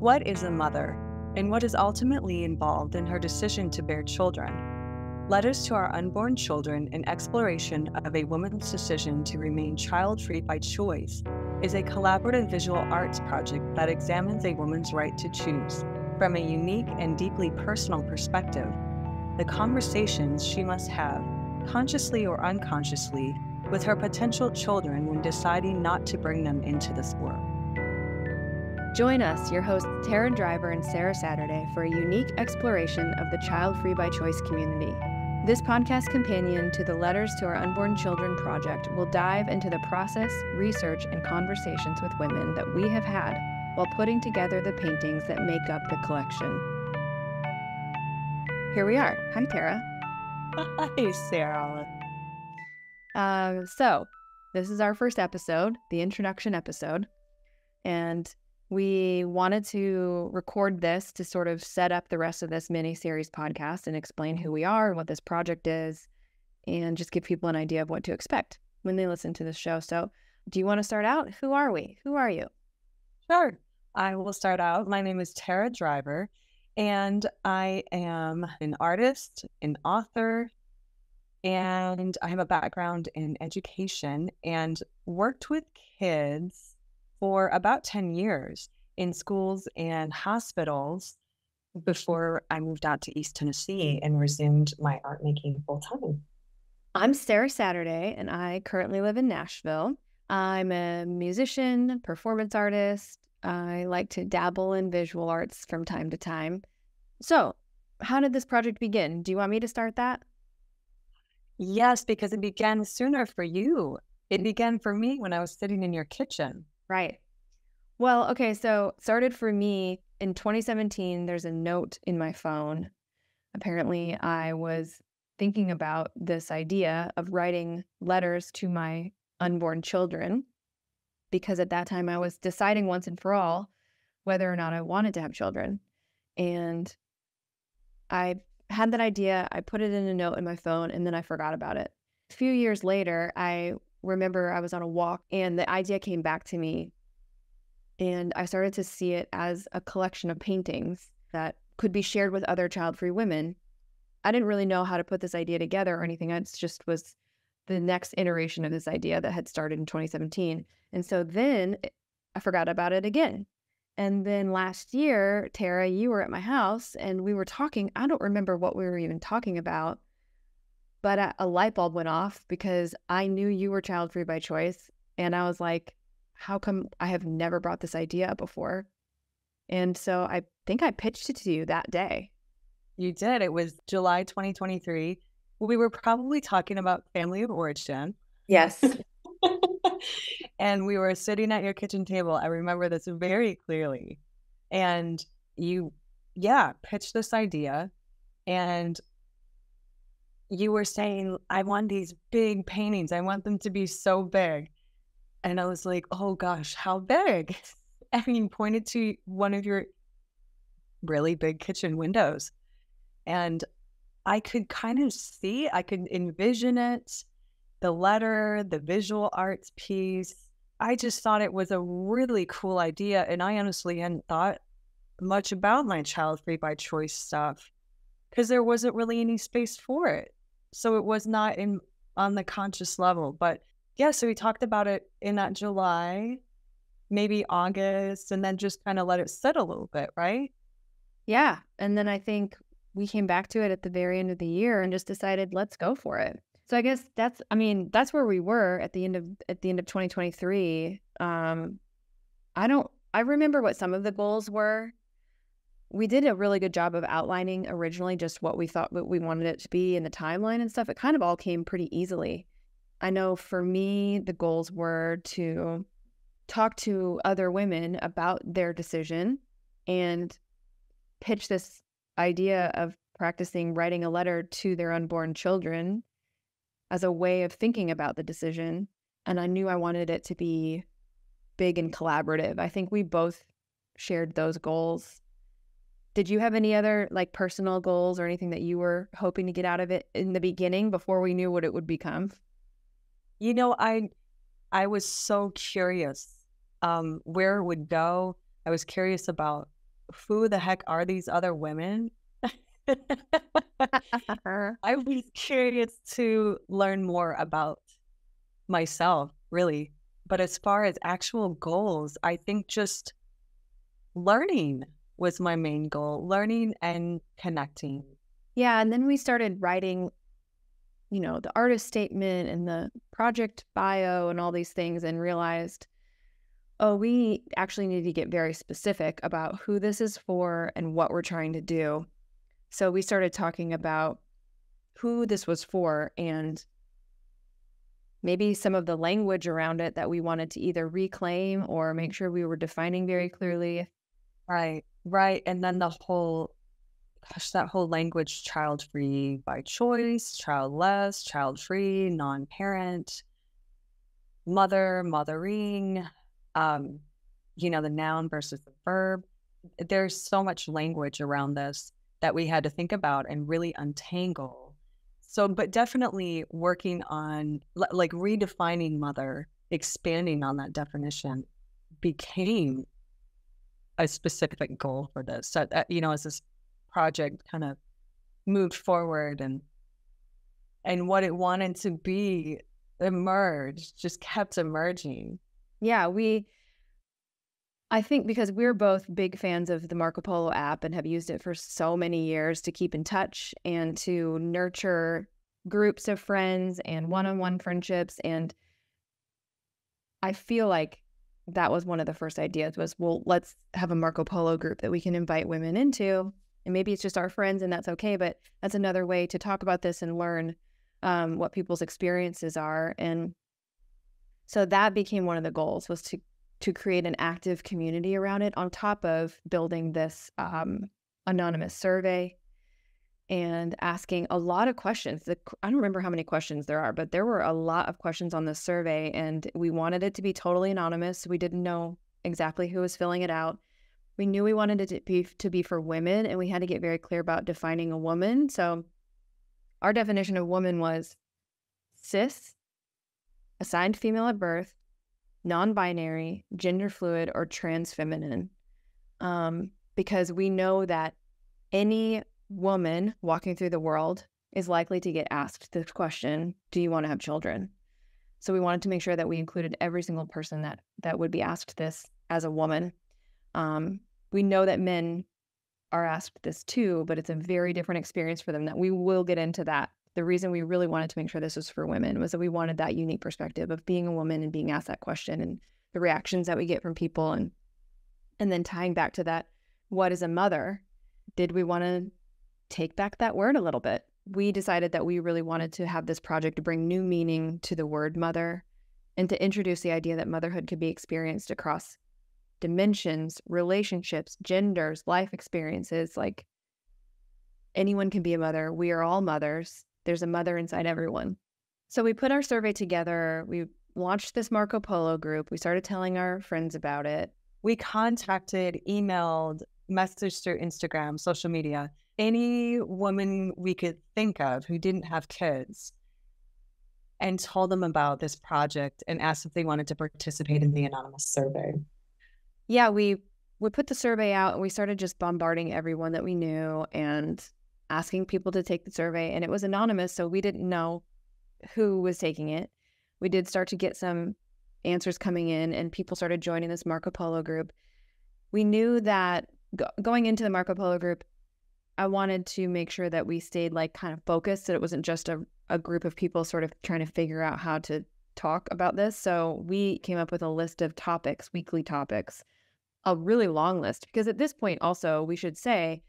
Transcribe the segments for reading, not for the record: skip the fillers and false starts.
What is a mother, and what is ultimately involved in her decision to bear children? Letters to Our Unborn Children, an exploration of a woman's decision to remain child-free by choice, is a collaborative visual arts project that examines a woman's right to choose from a unique and deeply personal perspective, the conversations she must have, consciously or unconsciously, with her potential children when deciding not to bring them into this world. Join us, your hosts Tarri Driver and Sarah Saturday, for a unique exploration of the Child Free by Choice community. This podcast companion to the Letters to Our Unborn Children project will dive into the process, research, and conversations with women that we have had while putting together the paintings that make up the collection. Here we are. Hi, Tara. Hi, Sarah. So this is our first episode, the introduction episode, and we wanted to record this to sort of set up the rest of this mini-series podcast and explain who we are and what this project is, and just give people an idea of what to expect when they listen to this show. So do you want to start out? Who are we? Who are you? Sure. I will start out. My name is Tarri Driver, and I am an artist, an author, and I have a background in education and worked with kids for about 10 years in schools and hospitals before I moved out to East Tennessee and resumed my art making full time. I'm Sarah Saturday, and I currently live in Nashville. I'm a musician, performance artist. I like to dabble in visual arts from time to time. So, how did this project begin? Do you want me to start that? Yes, because it began sooner for you. It began for me when I was sitting in your kitchen. Right. Well, okay, so started for me in 2017. There's a note in my phone. Apparently, I was thinking about this idea of writing letters to my unborn children because at that time I was deciding once and for all whether or not I wanted to have children. And I had that idea, I put it in a note in my phone, and then I forgot about it. A few years later, I remember I was on a walk and the idea came back to me, and I started to see it as a collection of paintings that could be shared with other child-free women. I didn't really know how to put this idea together or anything. It just was the next iteration of this idea that had started in 2017. And so then I forgot about it again. And then last year, Tara, you were at my house and we were talking. I don't remember what we were even talking about, but a light bulb went off because I knew you were child-free by choice. And I was like, how come I have never brought this idea up before? And so I think I pitched it to you that day. You did. It was July 2023. We were probably talking about family of origin. Yes. And we were sitting at your kitchen table. I remember this very clearly. And you, pitched this idea. And you were saying, I want these big paintings. I want them to be so big. And I was like, oh gosh, how big? And you pointed to one of your really big kitchen windows. And I could kind of see, I could envision it, the letter, the visual arts piece. I just thought it was a really cool idea. And I honestly hadn't thought much about my child-free by choice stuff because there wasn't really any space for it. So it was not on the conscious level. But yeah, so we talked about it in that July, maybe August, and then just kind of let it sit a little bit, right? Yeah. And then I think we came back to it at the very end of the year and just decided, let's go for it. So I guess that's where we were at the end of 2023. I remember what some of the goals were. We did a really good job of outlining originally just what we thought what we wanted it to be and the timeline and stuff. It kind of all came pretty easily. I know for me, the goals were to talk to other women about their decision and pitch this idea of practicing writing a letter to their unborn children as a way of thinking about the decision. And I knew I wanted it to be big and collaborative. I think we both shared those goals. Did you have any other personal goals or anything that you were hoping to get out of it in the beginning before we knew what it would become? You know, I was so curious where it would go. I was curious about who the heck are these other women? I was curious to learn more about myself, really. But as far as actual goals, I think just learning was my main goal, learning and connecting. Yeah, and then we started writing, the artist statement and the project bio and all these things and realized, oh, we actually need to get very specific about who this is for and what we're trying to do. So we started talking about who this was for and maybe some of the language around it that we wanted to either reclaim or make sure we were defining very clearly. Right, right. And then the whole, gosh, that whole language, child free by choice, childless, child free, non parent, mother, mothering, um, the noun versus the verb. There's so much language around this that we had to think about and really untangle. So, but definitely working on like redefining mother, expanding on that definition became a specific goal for this. So, as this project kind of moved forward and what it wanted to be emerged, just kept emerging. Yeah, I think because we're both big fans of the Marco Polo app and have used it for so many years to keep in touch and to nurture groups of friends and one-on-one friendships. And I feel like that was one of the first ideas was, well, let's have a Marco Polo group that we can invite women into. And maybe it's just our friends and that's okay. But that's another way to talk about this and learn what people's experiences are. And so that became one of the goals was to create an active community around it on top of building this anonymous survey and asking a lot of questions. I don't remember how many questions there are, but there were a lot of questions on this survey, and we wanted it to be totally anonymous. We didn't know exactly who was filling it out. We knew we wanted it to be for women, and we had to get very clear about defining a woman. So our definition of woman was cis, assigned female at birth, non-binary, gender fluid, or trans feminine. Because we know that any woman walking through the world is likely to get asked this question, do you want to have children? So we wanted to make sure that we included every single person that would be asked this as a woman. We know that men are asked this too, but it's a very different experience for them that we will get into that. The reason we really wanted to make sure this was for women was that we wanted that unique perspective of being a woman and being asked that question and the reactions that we get from people. And then tying back to that, what is a mother? Did we want to take back that word a little bit? We decided that we really wanted to have this project to bring new meaning to the word mother and to introduce the idea that motherhood could be experienced across dimensions, relationships, genders, life experiences. Like anyone can be a mother. We are all mothers. There's a mother inside everyone. So we put our survey together. We launched this Marco Polo group. We started telling our friends about it. We contacted, emailed, messaged through Instagram, social media, any woman we could think of who didn't have kids and told them about this project and asked if they wanted to participate in the anonymous survey. Yeah, we put the survey out and we started just bombarding everyone that we knew and asking people to take the survey. And it was anonymous, so we didn't know who was taking it. We did start to get some answers coming in and people started joining this Marco Polo group. We knew that going into the Marco Polo group, I wanted to make sure that we stayed like kind of focused, that it wasn't just a group of people sort of trying to figure out how to talk about this. So we came up with a list of topics, weekly topics, a really long list, because at this point also we should say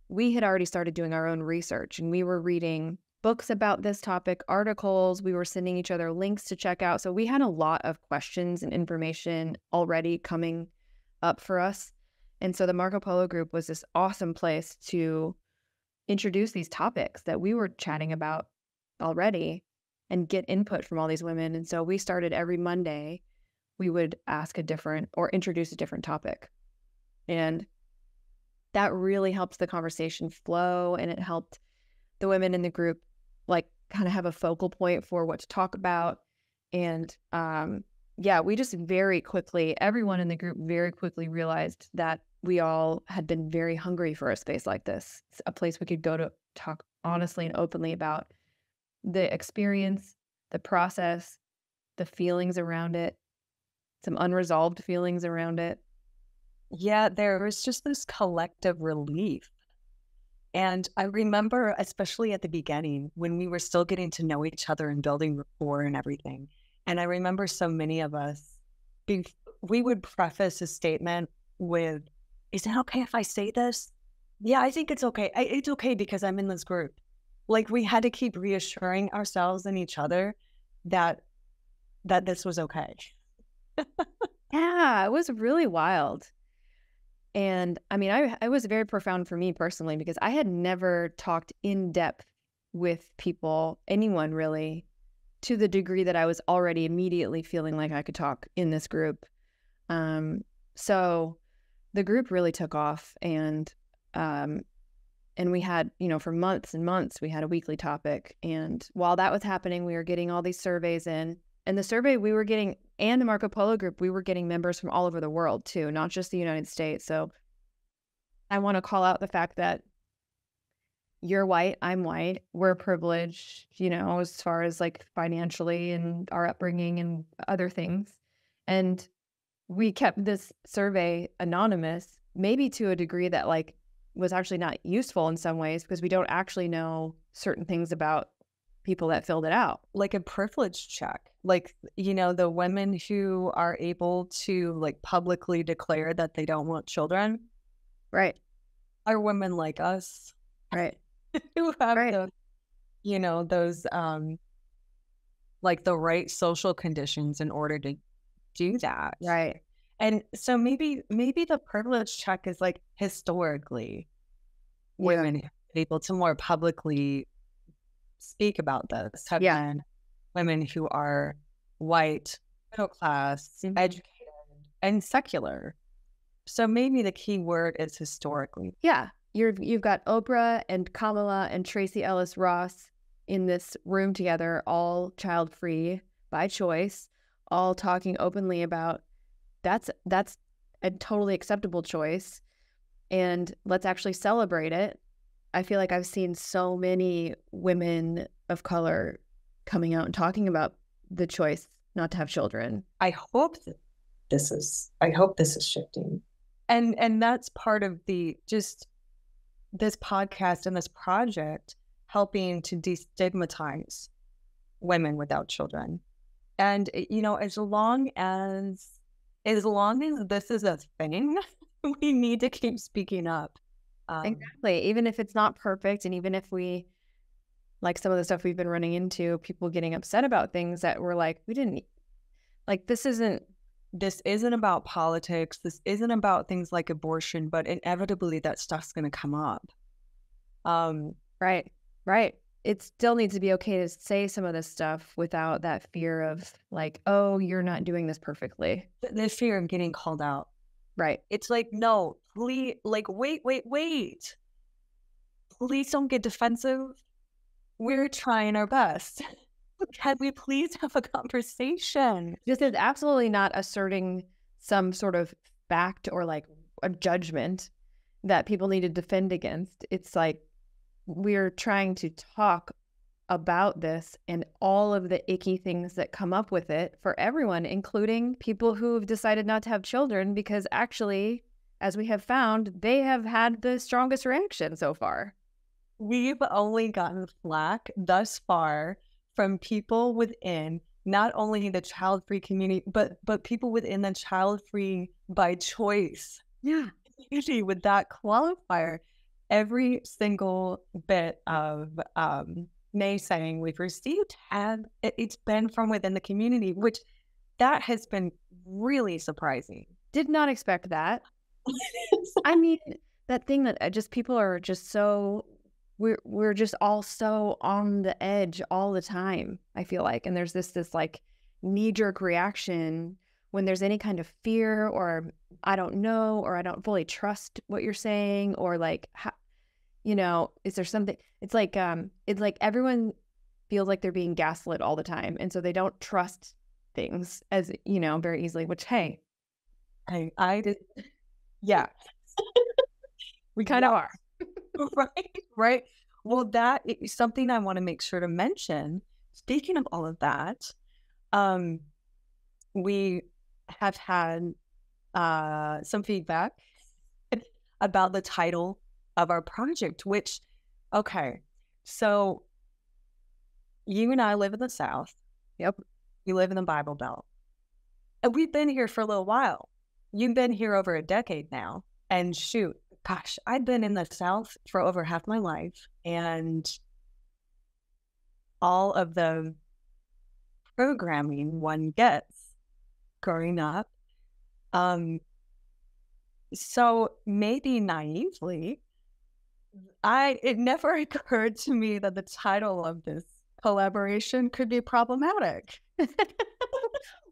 we had already started doing our own research and we were reading books about this topic, articles, we were sending each other links to check out. So we had a lot of questions and information already coming up for us. And so the Marco Polo group was this awesome place to introduce these topics that we were chatting about already and get input from all these women. And so we started every Monday, we would ask a different or introduce a different topic. And that really helped the conversation flow, and it helped the women in the group like kind of have a focal point for what to talk about. And yeah, we just very quickly, everyone in the group very quickly realized that we all had been very hungry for a space like this, a place we could go to talk honestly and openly about the experience, the process, the feelings around it, some unresolved feelings around it. Yeah, there was just this collective relief. And I remember, especially at the beginning, when we were still getting to know each other and building rapport and everything. And I remember so many of us, we would preface a statement with, is it okay if I say this? Yeah, I think it's okay. It's okay because I'm in this group. Like we had to keep reassuring ourselves and each other that this was okay. Yeah, it was really wild. And I mean, I was very profound for me personally because I had never talked in depth with people, anyone really, to the degree that I was already immediately feeling like I could talk in this group. So the group really took off, and we had, for months and months, we had a weekly topic. And while that was happening, we were getting all these surveys in. And the survey we were getting, and the Marco Polo group, we were getting members from all over the world too, not just the United States. So I want to call out the fact that you're white, I'm white, we're privileged, as far as like financially and our upbringing and other things. And we kept this survey anonymous, maybe to a degree that like was actually not useful in some ways because we don't actually know certain things about people that filled it out. Like a privilege check. Like, the women who are able to like publicly declare that they don't want children. Right. Are women like us. Right. Who have right. those like the right social conditions in order to do that. Right. And so maybe the privilege check is like historically women able to more publicly speak about this have been women who are white, middle class, educated, and secular. So maybe the key word is historically. Yeah. You've got Oprah and Kamala and Tracy Ellis Ross in this room together, all child-free by choice, all talking openly about that's a totally acceptable choice, and let's actually celebrate it. I feel like I've seen so many women of color coming out and talking about the choice not to have children. I hope this is shifting. And that's part of this podcast and this project helping to destigmatize women without children. And, as long as this is a thing, we need to keep speaking up. Exactly. Even if it's not perfect, and even if we, like some of the stuff we've been running into, people getting upset about things that we're like, we didn't, like, this isn't about politics. This isn't about things like abortion, but inevitably that stuff's going to come up. Right. It still needs to be okay to say some of this stuff without that fear of like, oh, you're not doing this perfectly. The fear of getting called out. Right. It's like, no, please, like, wait. Please don't get defensive. We're trying our best. Can we please have a conversation? This is absolutely not asserting some sort of fact or like a judgment that people need to defend against. It's like we're trying to talk about this and all of the icky things that come up with it for everyone, including people who've decided not to have children, because actually, as we have found, they have had the strongest reaction so far. We've only gotten flack thus far from people within not only the child-free community, but people within the child-free by choice community with that qualifier. Every single bit of naysaying we've received, it's been from within the community, which that has been really surprising. Did not expect that. I mean, that thing that just people are just so, we're just all so on the edge all the time, I feel like. And there's this like knee-jerk reaction when there's any kind of fear or I don't know, or I don't fully trust what you're saying, or like, is there something, it's like everyone feels like they're being gaslit all the time. And so they don't trust things as, very easily, which, hey. I did. Yeah. We kind of Yeah, are. right, right. Well, that is something I want to make sure to mention. Speaking of all of that, um, we have had some feedback about the title of our project, which, okay, so you and I live in the South. Yep. We live in the Bible Belt. And we've been here for a little while. You've been here over a decade now. And shoot, gosh, I've been in the South for over half my life. And all of the programming one gets growing up. Um, so maybe naively, it never occurred to me that the title of this collaboration could be problematic.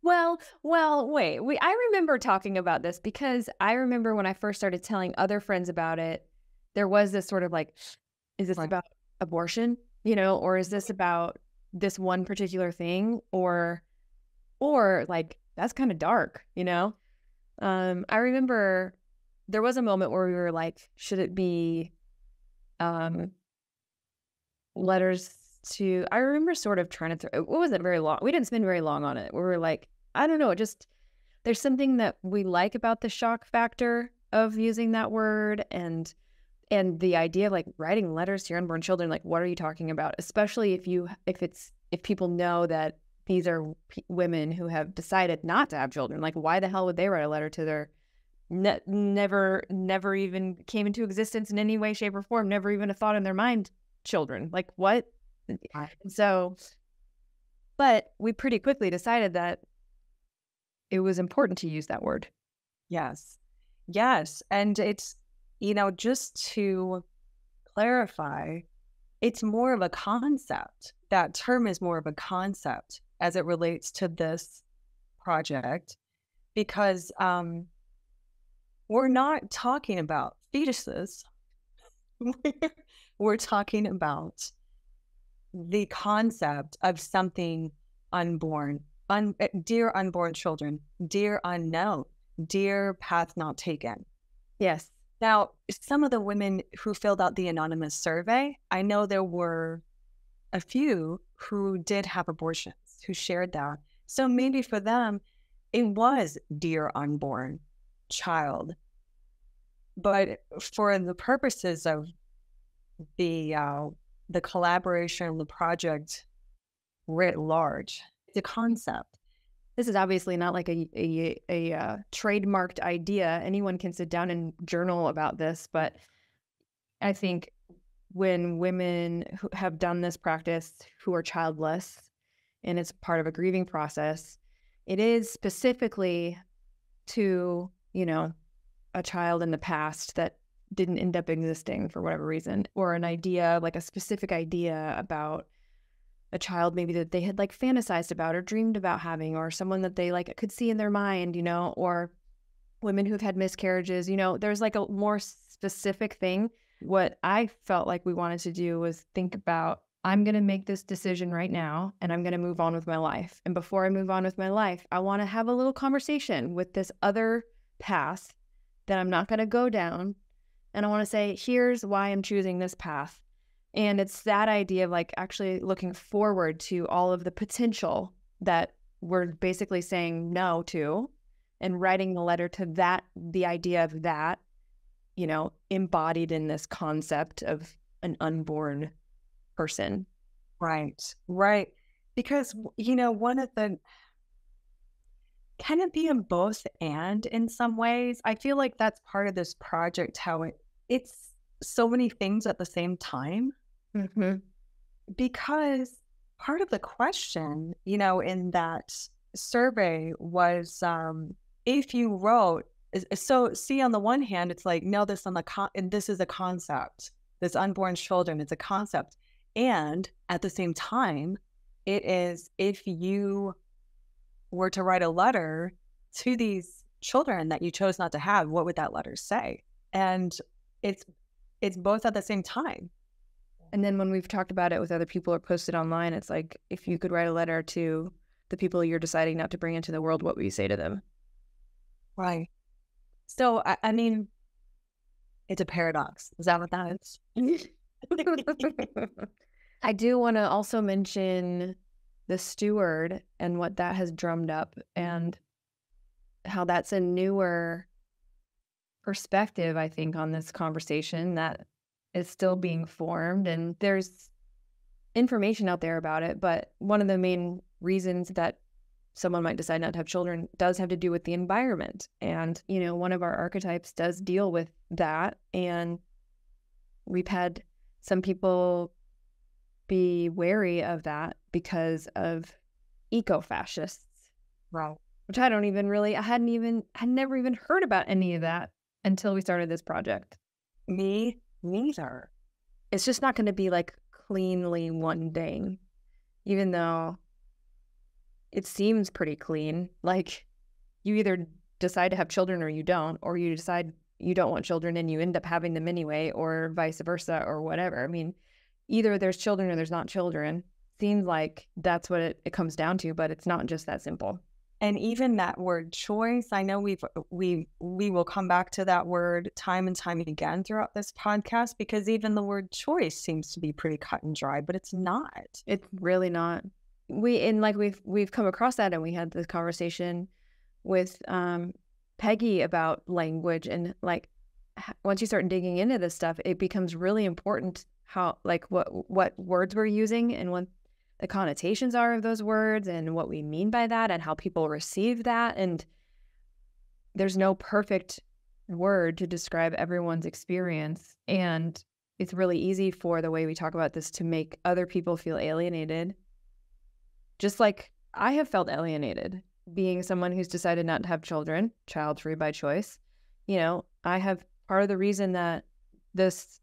Wait. I remember talking about this because I remember when I first started telling other friends about it, there was this sort of like, is this Right. about abortion? Or is this about this one particular thing? Or like, that's kind of dark, I remember there was a moment where we were like, should it be um letters to I remember sort of trying to it wasn't very long. We didn't spend very long on it. We were like, I don't know, it just there's something that we like about the shock factor of using that word and the idea of like writing letters to your unborn children, like what are you talking about? Especially if people know that these are women who have decided not to have children. Like why the hell would they write a letter to their never even came into existence in any way, shape, or form, never even a thought in their mind children. Like what? Right. So, but we pretty quickly decided that it was important to use that word. Yes. Yes. And it's, just to clarify, it's more of a concept. That term is more of a concept as it relates to this project because we're not talking about fetuses. We're talking about the concept of something unborn, dear unborn children, dear unknown, dear path not taken. Yes. Now, some of the women who filled out the anonymous survey, I know there were a few who did have abortions who shared that. So maybe for them, it was dear unborn child. But for the purposes of the collaboration, the project writ large, the concept. This is obviously not like a trademarked idea. Anyone can sit down and journal about this, but I think when women who have done this practice who are childless and it's part of a grieving process, it is specifically to, a child in the past that didn't end up existing for whatever reason, or an idea, like a specific idea about a child maybe that they had like fantasized about or dreamed about having, or someone that they like could see in their mind, or women who've had miscarriages, there's like a more specific thing. What I felt like we wanted to do was think about, I'm going to make this decision right now and I'm going to move on with my life. And before I move on with my life, I want to have a little conversation with this other path that I'm not going to go down. And I want to say, here's why I'm choosing this path. And it's that idea of like actually looking forward to all of the potential that we're basically saying no to and writing the letter to that, the idea of that, embodied in this concept of an unborn person. Right, right. Because, one of the, can it be in both and in some ways? I feel like that's part of this project, how it's so many things at the same time. Mm-hmm. Because part of the question, in that survey was if you wrote, so see, on the one hand, it's like, no, and this is a concept. This unborn children, it's a concept. And at the same time, it is if you were to write a letter to these children that you chose not to have, what would that letter say? And it's both at the same time. And then when we've talked about it with other people or posted online, it's like, if you could write a letter to the people you're deciding not to bring into the world, what would you say to them? Right. So, I mean, It's a paradox. Is that what that is? I do want to also mention the steward and what that has drummed up and how that's a newer perspective, I think, on this conversation that is still being formed. And there's information out there about it, but one of the main reasons that someone might decide not to have children does have to do with the environment. And, one of our archetypes does deal with that. And we've had some people be wary of that because of eco-fascists. Right. Which I had never even heard about any of that until we started this project. Me neither. It's just not going to be like cleanly one thing, even though it seems pretty clean. Like you either decide to have children or you don't, or you decide you don't want children and you end up having them anyway, or vice versa, or whatever. I mean, either there's children or there's not children. Seems like that's what it comes down to, but it's not just that simple. And even that word choice, I know we will come back to that word time and time again throughout this podcast, because even the word choice seems to be pretty cut and dry, but it's not. It's really not. We've come across that, and we had this conversation with Peggy about language, and like once you start digging into this stuff, it becomes really important how what words we're using and what the connotations are of those words and what we mean by that and how people receive that. And there's no perfect word to describe everyone's experience. And it's really easy for the way we talk about this to make other people feel alienated. Just like I have felt alienated being someone who's decided not to have children, child-free by choice. I have part of the reason that this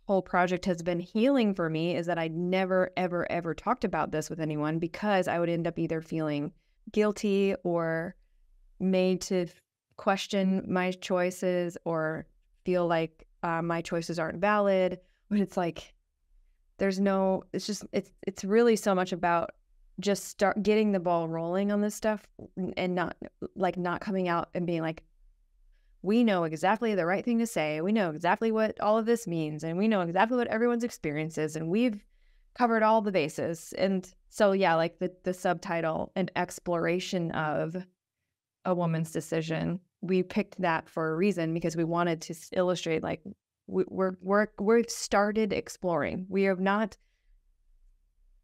whole project has been healing for me is that I never, ever, ever talked about this with anyone, because I would end up either feeling guilty or made to question my choices or feel like my choices aren't valid. But it's like, it's really so much about just start getting the ball rolling on this stuff and not coming out and being like, we know exactly the right thing to say. We know exactly what all of this means. And we know exactly what everyone's experience is. And we've covered all the bases. And so, yeah, like the subtitle, An Exploration of a Woman's Decision, we picked that for a reason, because we wanted to illustrate like we've started exploring. We have not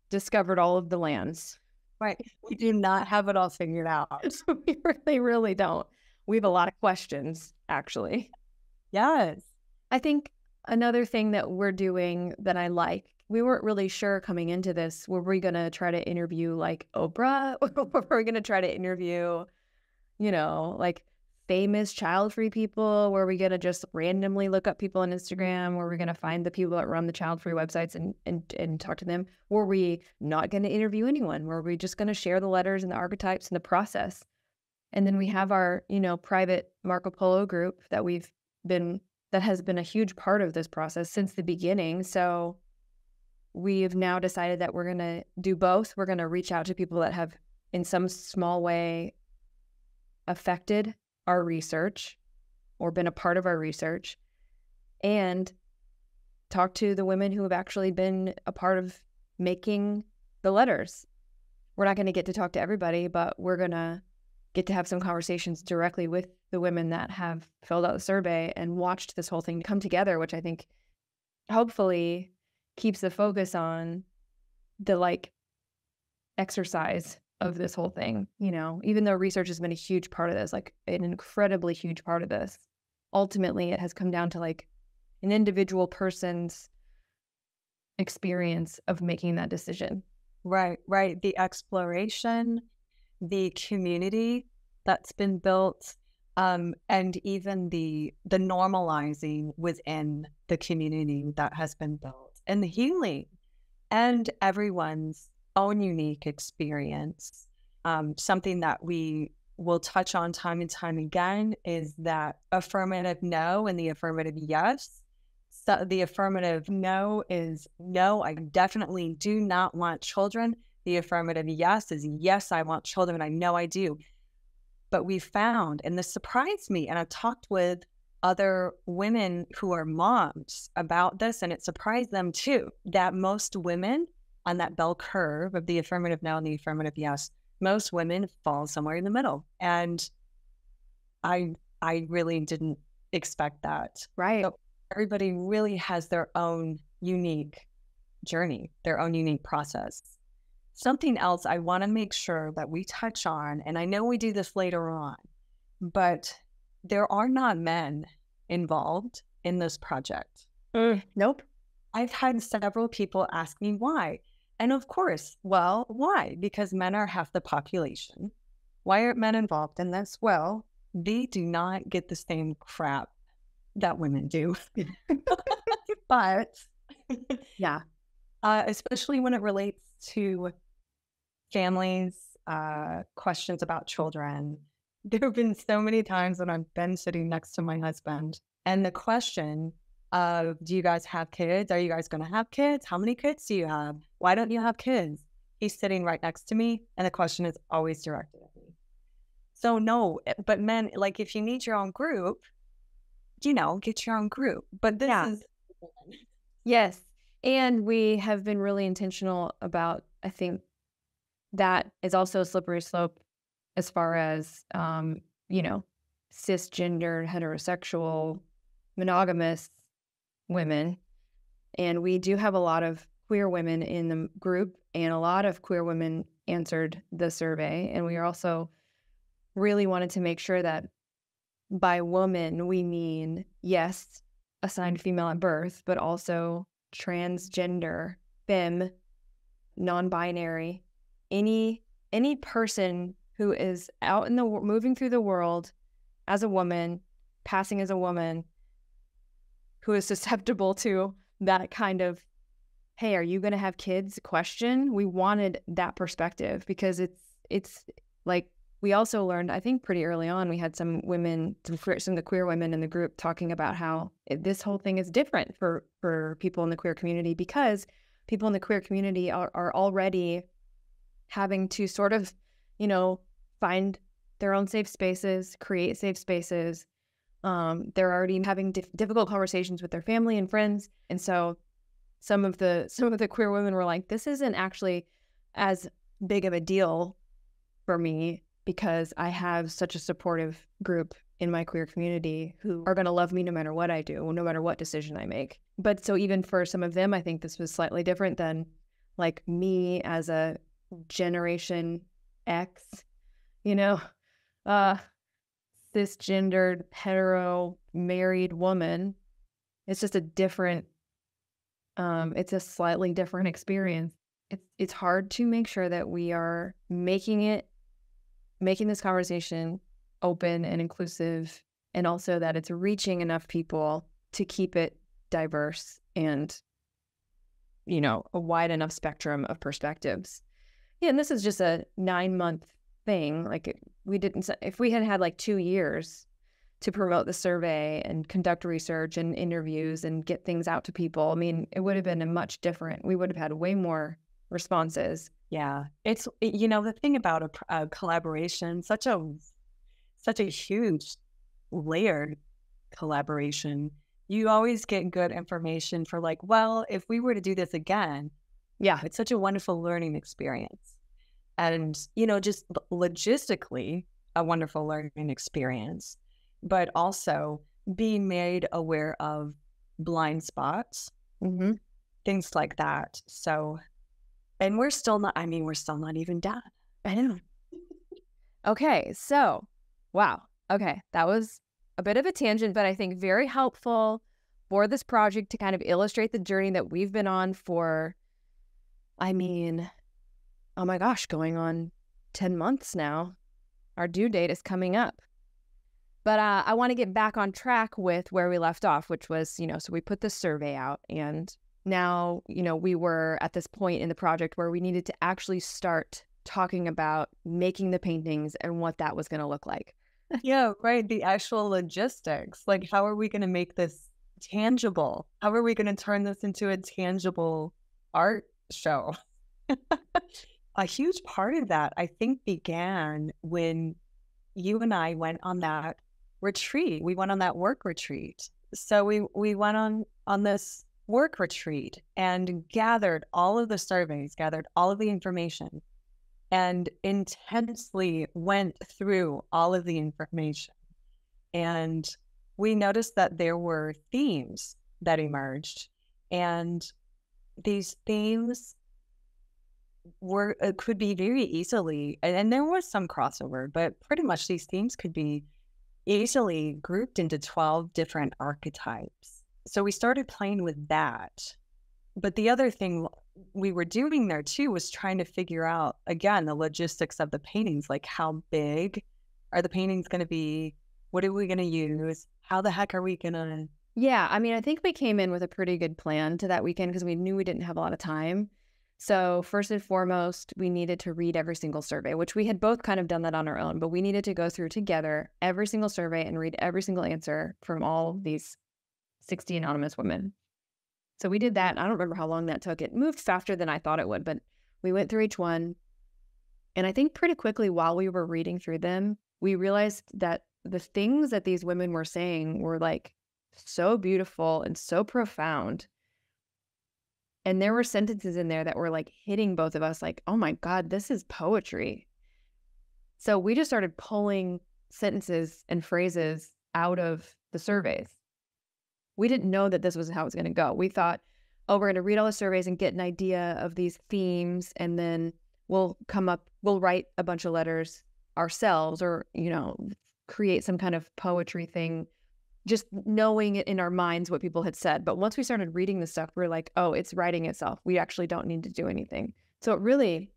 discovered all of the lands. Right. We do not have it all figured out. We really, really don't. We have a lot of questions, actually. Yes. I think another thing that we're doing that I like, we weren't really sure coming into this, were we going to try to interview like Oprah? Or were we going to try to interview, like famous child-free people? Were we going to just randomly look up people on Instagram? Were we going to find the people that run the child-free websites and talk to them? Were we not going to interview anyone? Were we just going to share the letters and the archetypes and the process? And then we have our, private Marco Polo group that has been a huge part of this process since the beginning. So we've now decided that we're going to do both. We're going to reach out to people that have in some small way affected our research or been a part of our research, and talk to the women who have actually been a part of making the letters. We're not going to get to talk to everybody, but we're going to get to have some conversations directly with the women that have filled out the survey and watched this whole thing come together, which I think hopefully keeps the focus on the exercise of this whole thing. Even though research has been a huge part of this, like an incredibly huge part of this, ultimately it has come down to like an individual person's experience of making that decision. Right. The exploration, the community that's been built, and even the normalizing within the community that has been built, and the healing, and everyone's own unique experience. Something that we will touch on time and time again is that affirmative no and the affirmative yes. So the affirmative no is no, I definitely do not want children. The affirmative yes is yes, I want children. I know I do. But we found, and this surprised me, and I've talked with other women who are moms about this, and it surprised them too, that most women on that bell curve of the affirmative no and the affirmative yes, most women fall somewhere in the middle. And I really didn't expect that. Right. So everybody really has their own unique journey, their own unique process. Something else I want to make sure that we touch on, and I know we do this later on, but there are not men involved in this project. Nope. I've had several people ask me why. And of course, well, why? Because men are half the population. Why aren't men involved in this? Well, they do not get the same crap that women do. But Yeah. especially when it relates to families, questions about children. There have been so many times when I've been sitting next to my husband, and the question of, do you guys have kids? Are you guys going to have kids? How many kids do you have? Why don't you have kids? He's sitting right next to me, and the question is always directed at me. So no, but men, like if you need your own group, get your own group. But this Yeah. is Yes. And we have been really intentional about, I think that is also a slippery slope as far as, cisgender, heterosexual, monogamous women. And we do have a lot of queer women in the group, and a lot of queer women answered the survey. And we also really wanted to make sure that by woman, we mean, yes, assigned female at birth, but also transgender, femme, non-binary, any person who is out in the moving through the world as a woman, passing as a woman, who is susceptible to that kind of, hey, are you going to have kids question. We wanted that perspective because it's like, we also learned, I think pretty early on, we had some women, some of the queer women in the group talking about how this whole thing is different for people in the queer community, because people in the queer community are already having to sort of, find their own safe spaces, create safe spaces. They're already having difficult conversations with their family and friends. And so some of the queer women were like, this isn't actually as big of a deal for me, because I have such a supportive group in my queer community who are going to love me no matter what I do, no matter what decision I make. But so even for some of them, I think this was slightly different than like me as a Generation X, cisgendered, hetero, married woman. It's just it's a slightly different experience. It's hard to make sure that we are making this conversation open and inclusive, and also that it's reaching enough people to keep it diverse and, a wide enough spectrum of perspectives. Yeah, and this is just a 9-month thing. Like if we had had like 2 years to promote the survey and conduct research and interviews and get things out to people, I mean, it would have been we would have had way more responses. Yeah, it's the thing about a collaboration, such a huge layered collaboration. You always get good information for like, well, if we were to do this again, Yeah, it's such a wonderful learning experience, and just logistically a wonderful learning experience, but also being made aware of blind spots, things like that. So. And we're still not even done. I know. Okay, so, wow. Okay, that was a bit of a tangent, but I think very helpful for this project to kind of illustrate the journey that we've been on for, oh my gosh, going on 10 months now. Our due date is coming up. But I want to get back on track with where we left off, which was, so we put the survey out, and now, we were at this point in the project where we needed to actually start talking about making the paintings and what that was going to look like. Yeah, right. The actual logistics. Like, how are we going to make this tangible? How are we going to turn this into a tangible art show? A huge part of that, I think, began when you and I went on that retreat. We went on that work retreat. So we went on this work retreat and gathered all of the surveys, gathered all of the information, and intensely went through all of the information. And we noticed that there were themes that emerged, and these themes were could be very easily, and there was some crossover, but pretty much these themes could be easily grouped into 12 different archetypes. So we started playing with that. But the other thing we were doing there too was trying to figure out, again, the logistics of the paintings, like how big are the paintings going to be? What are we going to use? How the heck are we going to? Yeah, I mean, I think we came in with a pretty good plan to that weekend because we knew we didn't have a lot of time. So first and foremost, we needed to read every single survey, which we had both kind of done that on our own, but we needed to go through together every single survey and read every single answer from all these 60 anonymous women. So we did that. I don't remember how long that took. It moved faster than I thought it would, but we went through each one. And I think pretty quickly while we were reading through them, we realized that the things that these women were saying were like so beautiful and so profound. And there were sentences in there that were like hitting both of us like, oh my God, this is poetry. So we just started pulling sentences and phrases out of the surveys. We didn't know that this was how it was going to go. We thought, oh, we're going to read all the surveys and get an idea of these themes, and then we'll write a bunch of letters ourselves, or, create some kind of poetry thing, just knowing it in our minds what people had said. But once we started reading the stuff, we're like, oh, it's writing itself. We actually don't need to do anything. So it really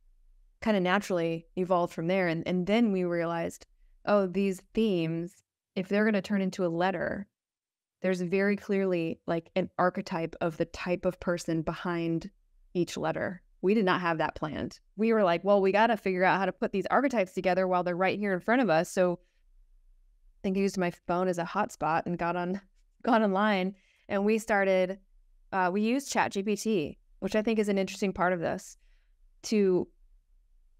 kind of naturally evolved from there. And then we realized, oh, these themes, if they're going to turn into a letter, there's very clearly like an archetype of the type of person behind each letter. We did not have that planned. We were like, well, we got to figure out how to put these archetypes together while they're right here in front of us. So I think I used my phone as a hotspot and got online, and we started, we used ChatGPT, which I think is an interesting part of this, to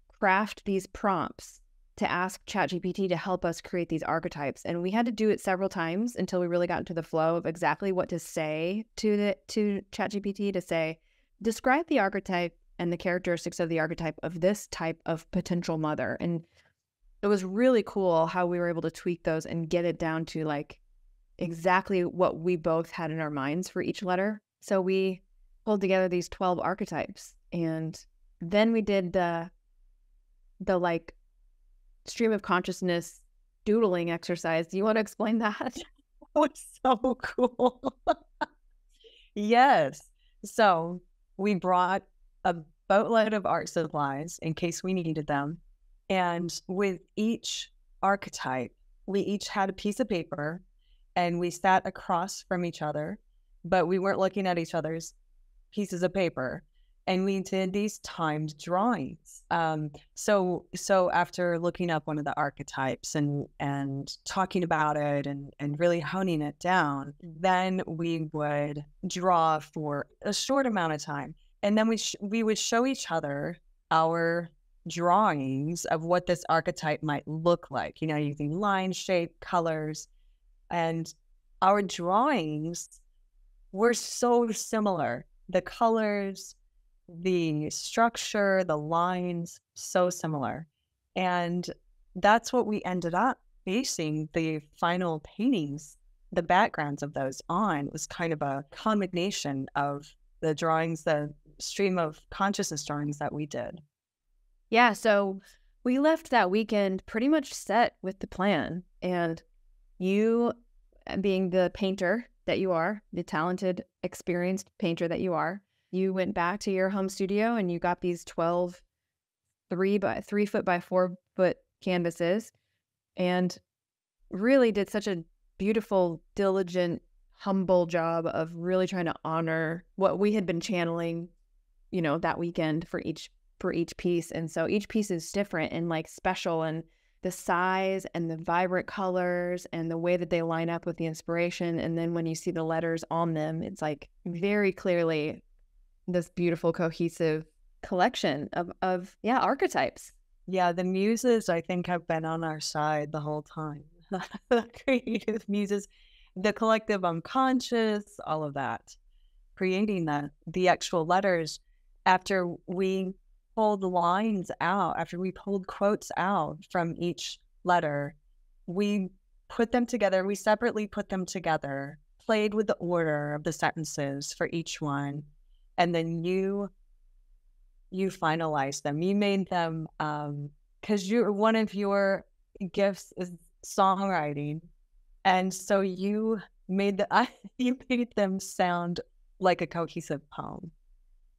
craft these prompts to ask ChatGPT to help us create these archetypes. And we had to do it several times until we really got into the flow of exactly what to say to ChatGPT, to say, describe the archetype and the characteristics of the archetype of this type of potential mother. And it was really cool how we were able to tweak those and get it down to like exactly what we both had in our minds for each letter. So we pulled together these 12 archetypes, and then we did the like stream of consciousness doodling exercise. Do you want to explain that? Oh, it's so cool. Yes. So we brought a boatload of art supplies in case we needed them. And with each archetype, we each had a piece of paper, and we sat across from each other, but we weren't looking at each other's pieces of paper. And we did these timed drawings. So after looking up one of the archetypes and talking about it and really honing it down, then we would draw for a short amount of time. And then we would show each other our drawings of what this archetype might look like, using line, shape, colors. And our drawings were so similar. The colors, the structure, the lines, so similar. And that's what we ended up basing the final paintings, the backgrounds of those on. It was kind of a combination of the drawings, the stream of consciousness drawings that we did. Yeah, so we left that weekend pretty much set with the plan. And you, being the painter that you are, the talented, experienced painter that you are, you went back to your home studio and you got these 12 3 foot by 4 foot canvases, and really did such a beautiful, diligent, humble job of really trying to honor what we had been channeling, that weekend for each piece. And so each piece is different and like special, and the size and the vibrant colors and the way that they line up with the inspiration. And then when you see the letters on them, it's like very clearly this beautiful, cohesive collection of archetypes. Yeah, the muses, I think, have been on our side the whole time. the creative muses, the collective unconscious, all of that, creating the actual letters after we pulled lines out, after we pulled quotes out from each letter, we put them together, we separately put them together, played with the order of the sentences for each one, and then you finalized them. You made them because you're one of your gifts is songwriting, and so you made them sound like a cohesive poem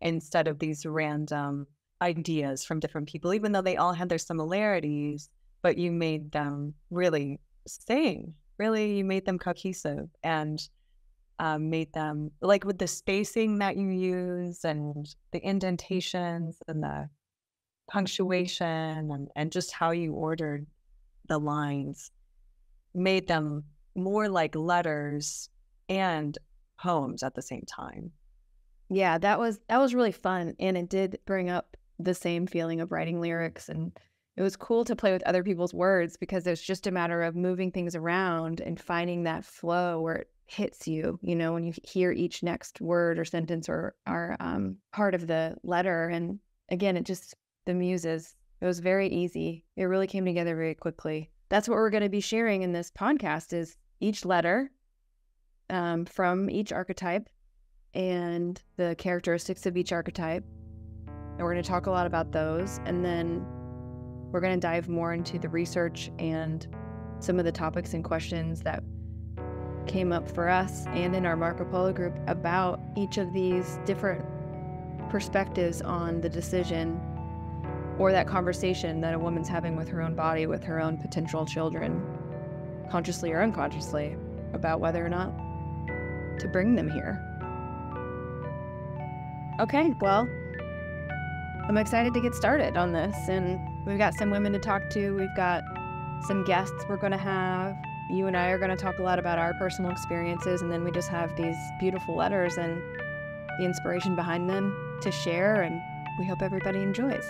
instead of these random ideas from different people, even though they all had their similarities, but you made them really sing. Really, you made them cohesive and made them like with the spacing that you use and the indentations and the punctuation and just how you ordered the lines made them more like letters and poems at the same time. Yeah, that was really fun, and it did bring up the same feeling of writing lyrics, and it was cool to play with other people's words because it's just a matter of moving things around and finding that flow where it hits you, when you hear each next word or sentence or part of the letter. And again, the muses, it was very easy. It really came together very quickly. That's what we're going to be sharing in this podcast is each letter from each archetype and the characteristics of each archetype. And we're going to talk a lot about those. And then we're going to dive more into the research and some of the topics and questions that came up for us and in our Marco Polo group about each of these different perspectives on the decision or that conversation that a woman's having with her own body, with her own potential children, consciously or unconsciously, about whether or not to bring them here. Okay, well, I'm excited to get started on this, and we've got some women to talk to. We've got some guests we're going to have. You and I are going to talk a lot about our personal experiences, and then we just have these beautiful letters and the inspiration behind them to share, and we hope everybody enjoys.